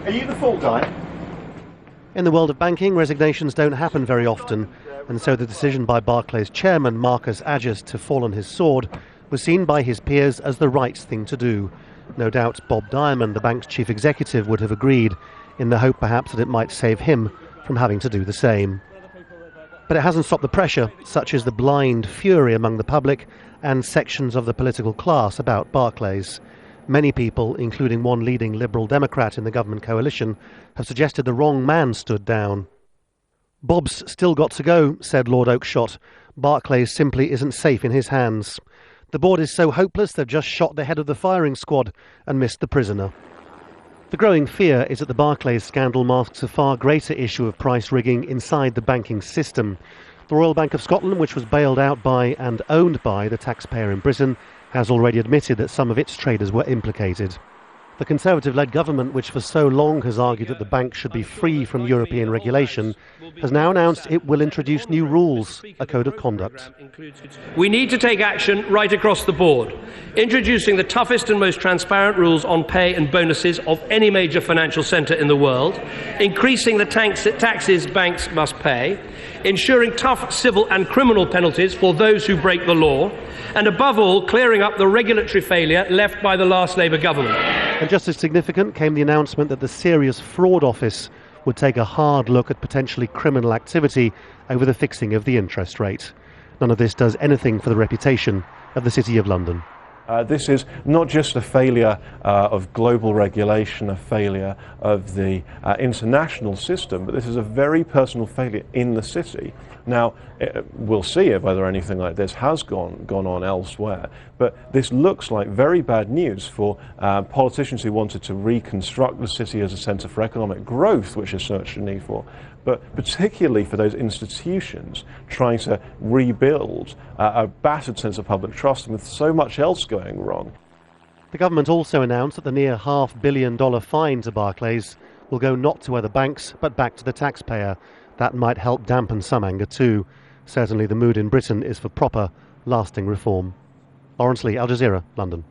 Are you the full time? In the world of banking, resignations don't happen very often, and so the decision by Barclays chairman Marcus Agius to fall on his sword was seen by his peers as the right thing to do. No doubt Bob Diamond, the bank's chief executive, would have agreed, in the hope perhaps that it might save him from having to do the same. But it hasn't stopped the pressure, such as the blind fury among the public and sections of the political class about Barclays. Many people, including one leading Liberal Democrat in the government coalition, have suggested the wrong man stood down. "Bob's still got to go," said Lord Oakeshott. "Barclays simply isn't safe in his hands. The board is so hopeless they've just shot the head of the firing squad and missed the prisoner." The growing fear is that the Barclays scandal masks a far greater issue of price rigging inside the banking system. The Royal Bank of Scotland, which was bailed out by and owned by the taxpayer in Britain, has already admitted that some of its traders were implicated. The Conservative-led government, which for so long has argued that the bank should be free from European regulation, has now announced it will introduce new rules, a code of conduct. We need to take action right across the board, introducing the toughest and most transparent rules on pay and bonuses of any major financial centre in the world, increasing the taxes banks must pay, ensuring tough civil and criminal penalties for those who break the law, and above all, clearing up the regulatory failure left by the last Labour government. And just as significant came the announcement that the Serious Fraud Office would take a hard look at potentially criminal activity over the fixing of the interest rate. None of this does anything for the reputation of the City of London. This is not just a failure of global regulation, a failure of the international system, but this is a very personal failure in the city. Now, we'll see whether anything like this has gone on elsewhere, but this looks like very bad news for politicians who wanted to reconstruct the city as a centre for economic growth, which is such a need for, but particularly for those institutions trying to rebuild a battered sense of public trust with so much else going wrong. The government also announced that the near $500 million fine to Barclays will go not to other banks but back to the taxpayer. That might help dampen some anger too. Certainly the mood in Britain is for proper, lasting reform. Laurence, Al Jazeera, London.